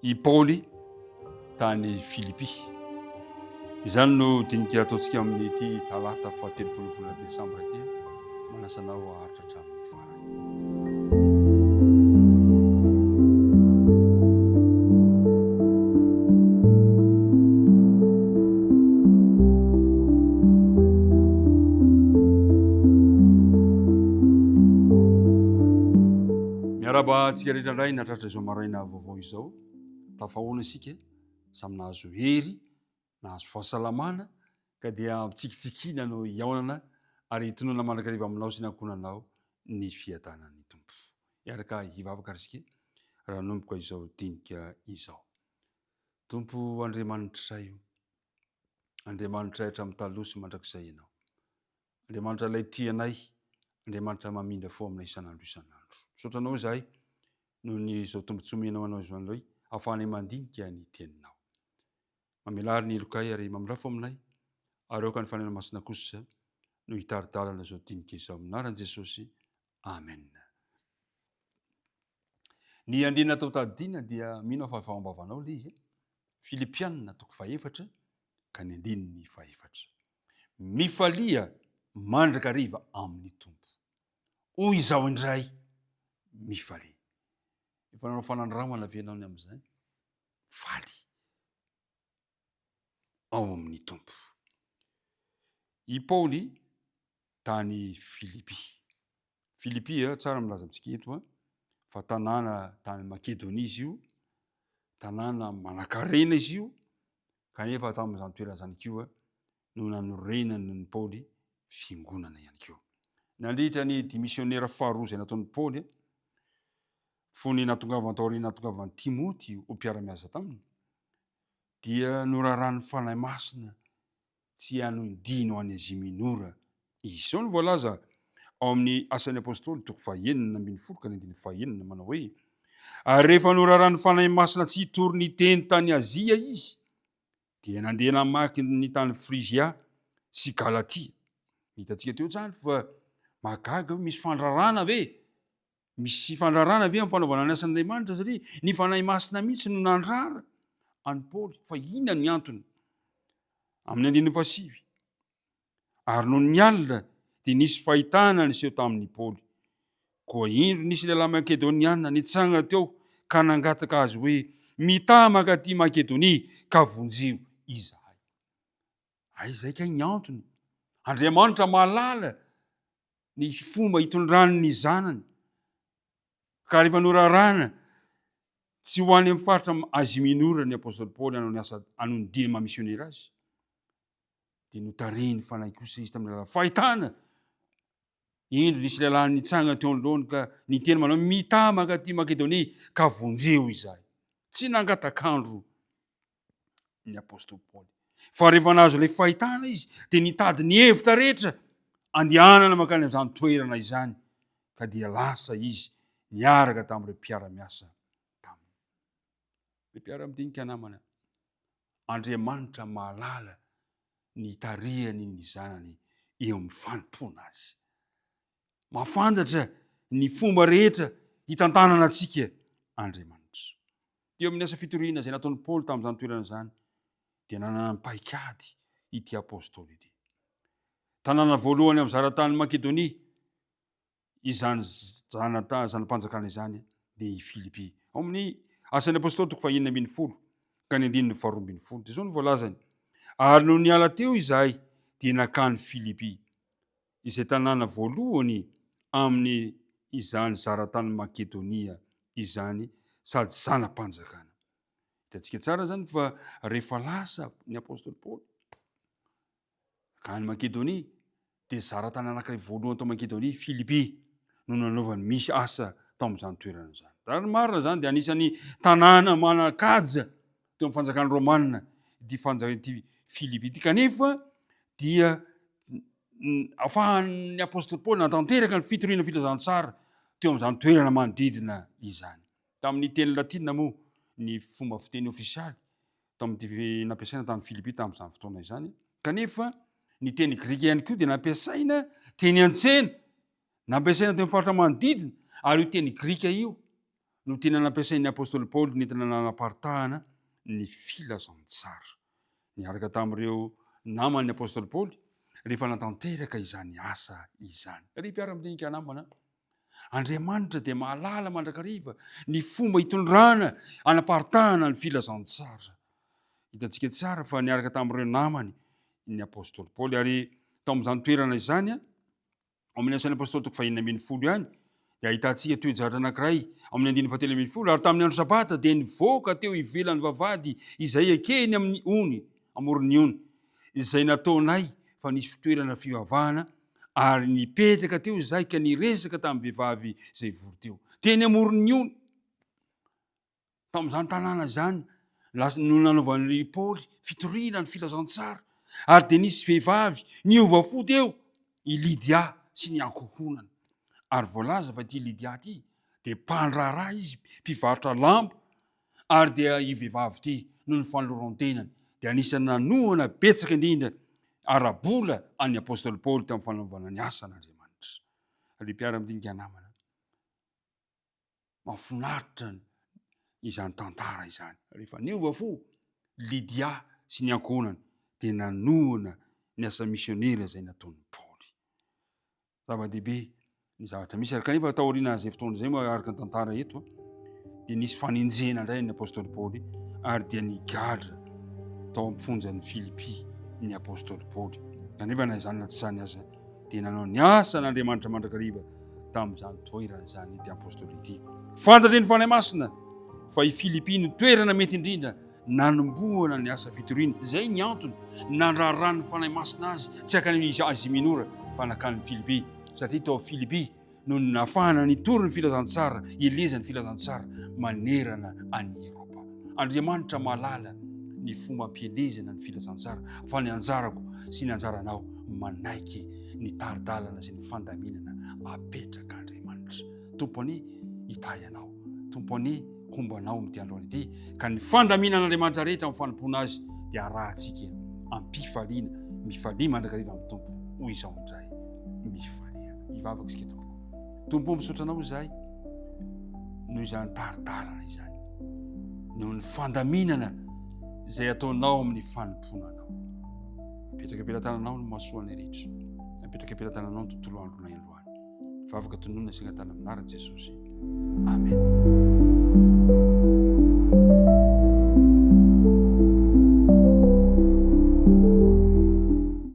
I Paoly tany Filipy. Izany no dinika ataontsika amin'ny ity talata fa 30 volana Desambra ity, manasanao haharitra hatramin'ny farany. Miaraba antsika rehetra indray natratra izao maraina vaovao izao, tafahoana isika samy nahazo hery, nahazo fahasalamana, ka dia mitsikitsikiana no hiaonana ary hitonoana mandrakariva aminao sy ny ankonanao ny fiadanan'ny Tompo. Iaraka hivavaka isika raha nomboka izao dinika izao. Tompo Andriamanitra io, Andriamanitra hatramin'ny taloha sy mandrakizay ianao, Andriamanitra ilay tia anay, Andriamanitra mamindra fo aminay isan'andro isan'andro. Misaotra anao izahay noho ny izao tombontsomenao anao izao hoe ahafahanay mandinika ny teninao. Mamelary ny lokay ary mamindra fo aminay, ary aoka ny fanena masina kosa no hitaridalana izao dinika izao aminaran'i Jesosy. Amen. Ny andinina tao tadidiana dia mino fa fahambavanao ilay izy. Filipianina 4 ka ny andininy 4. Mifalia mandrakariva amin'ny Tompo. Hoy izao indray mifalia. Efa nanao fanandramana ve ianao ny amin'izany? Faly ao amin'ny Tompo. I Paoly tany Filipy. Filipy tsara milaza amintsika eto fa tanàna tany Makedonia izy io, tanàna manan-karena izy io, kanefa tamin'izany toerana izany koa no nanorenany ny Paoly fiangonana ihany koa. Nandritra ny dimisionera faharoa izay nataon'ny Paoly, fony natongavany tao aoriana natongavany Timoty ho mpiara-miasa taminy, dia norarahan'ny fanahy masina tsy hanodino any Azia minora izy. Izao no voalaza ao amin'ny asan'ny apôstôly 9:40 ka 9:40 manao hoe: ary rehefa norarahan'ny fanahy masina tsy hitory ny teny tany Azia izy, dia nandeha namaky ny tany Frizia sy Galatia. Hitantsika teo zany fa mahagaga misy fandrarana ve? Misy fandrarana ve amin'ny fanaovana ny asan'Andriamanitra, satria ny fanahy masina mihitsy no nandrara any Paoly. Fa inona ny antony? Amin'ny 9:7. Ary noho ny alina dia nisy fahitana niseho tamin'ny Paoly. Koa indro nisy lehilahy Makedoniana nitsangana teo ka nangataka azy hoe mitaha mankaty Makedonia ka vonjeo izahay. Izay kay ny antony. Andriamanitra mahalala ny fomba hitondrany ny zanany. Ka rehefa norarana tsy ho any amin'ny faritra Azia minora ny apôstôly Paoly hanao ny asa hanondia mamisionera azy, dia notarehiny fanahy kosa izy tamin'ny lalana fahitana. Indro nisy lehilahy nitsangana teo anoloany ka niteny manao mitaha mankaty Makedonia ka vonjeo izahay. Tsy nangatakandro ny apôstôly Paoly, fa rehefa nahazo ilay fahitana izy dia nitady ny hevitra rehetra andehanana mankany amin'izany toerana izany, ka dia lasa izy niaraka tamin'ireo mpiara-miasa taminy. Ilay mpiara-midinika namana, Andriamanitra mahalala ny tarihany ny zanany eo amin'ny fanompoana azy. Mafantatra ny fomba rehetra hitantanana antsika Andriamanitra. Teo amin'ny asa fitoriana izay nataon'ny Paoly tamin'izany toerana izany, dia nanana ny paikady ity apôstôly ity. Tanàna voalohany amin'ny zaratany Makedonia, izany zanampanjakana izany dia i Filipy. Ao amin'ny asan'ny apôstôly 9:40 ka 9:12. Dia izao no voalazany: ary no niala teo izahay dia nakany Filipy, izay tanàna voalohany amin'ny izany zaratany Makedonia izany, sady zanampanjakana. Hitantsika tsara zany fa rehefa lasa ny apôstôly Paoly kany Makedonia, dia zaratany anankiray voalohany tao Makedonia, Filipy, no nanaovany misy asa tao amin'izany toerana izany. Raha ny marina zany dia anisany tanàna manan-kaja teo amin'ny fanjakana Romanina ity Filipy ity. Kanefa dia ahafahan'ny apôstôly Paoly natanteraka ny fitoriana filazantsara teo amin'izany toerana manodidina izany. Tamin'ny teny latina moa ny fomba fiteny ofisialy tao amin'ity nampiasaina tamin'ny Filipy tamin'izany fotoana izany. Kanefa ny teny grika ihany koa dia nampiasaina teny an-tsena, nampiasaina teo amin'ny faritra manodidina, ary io teny grika io no tena nampiasain'ny apôstôly Paoly nentina nanam-paritahana ny filazantsara niaraka tamin'ireo naman'ny apôstôly Paoly rehefa natanteraka izany asa izany. Ry mpiara-midinika namana, Andriamanitra dia mahalala mandrakariva ny fomba hitondrana anaparitahana ny filazantsara. Hitantsika tsara fa niaraka tamin'ireo namany ny apôstôly Paoly, ary tao amin'izany toerana izany amin'ny asan'ny apôstôly toko 210 ihany dia ahitantsika toejahatra anankiray amin'ny 170, ary tamin'ny andro sabata dia nivoaka teo ivelan'ny vavahady izay ekeny amin'ny ony amoron'ny ony izay nataonay fa nisy fitoerana fivavahana, ary nipetraka teo izay ka niresaka tamin'ny vehivavy izay vory teo teny amoron'ny ony. Tamin'izany tanàna zany no nanaovan'ny Paoly fitoriana ny filazantsara, ary dia nisy vehivavy niova fo teo, i Lydia sy ny ankohonana. Ary voalaza fa ity Lydia ty dia mpandraraha izy, mpivarotra lamba, ary dia i vehivavy ty no ny fanoloran-tenany dia anisany nanohana betsaka indrindra arabola an'ny apôstôly Paoly tamin'ny fanaovana ny asan'Andriamanitra. Ry mpiara-midinika namana, mahafinaritra izany tantara izany. Rehefa niova fo Lydia sy ny ankohonana dia nanohana ny asa misionera izay nataon'ny Paoly. Zava-dehibe ny zavatra misy, ary kanefa taoriana izay fotoana izay moa araka ny tantara eto dia nisy fanenjena indray ny apôstôly Paoly, ary dia nigadra tao amin'ny fonjan'ny Filipi ny apôstôly Paoly. Kanefa na izany na tsy izany aza dia nanao ny asan'Andriamanitra mandrakariva tamin'izany toerana izany ity apôstôly ity. Fantatry ny fanahy masina fa i Filipi no toerana mety indrindra nanombohana ny asa fitoriana, izay ny antony nandrarany fanahy masina azy tsy hakany Asia Minora fa nakany Filipi, satria tao Filipi no nahafahana nitory ny filazantsara, ilezany filazantsara manerana any Eropa. Andriamanitra mahalala ny fomba ampielezana ny filazantsara, fa ny anjarako sy ny anjaranao manaiky ny taridalana sy ny fandaminana apetraka Andriamanitra. Tompony hitahy anao, tompony hombanao amin'ity androany ity, ka ny fandaminan'Andriamanitra rehetra amin'ny fanompona azy dia arahantsika ampifaliana, mifalia mandrakariva amin'ny tompo hoy izao indray mifalia. Hivavaka isika tompo. Tompo misaotra anao izahay noho izany taridalana izany, noho ny fandaminana izay ataonao amin'ny fanomponanao. Apetraka am-pelantananao no mahasoany rehetra, apetraka am-pelantananao ny tontolo andro na androany. Vavaka tononona sy gn'atana amin'anaran'i Jesosy. Amen.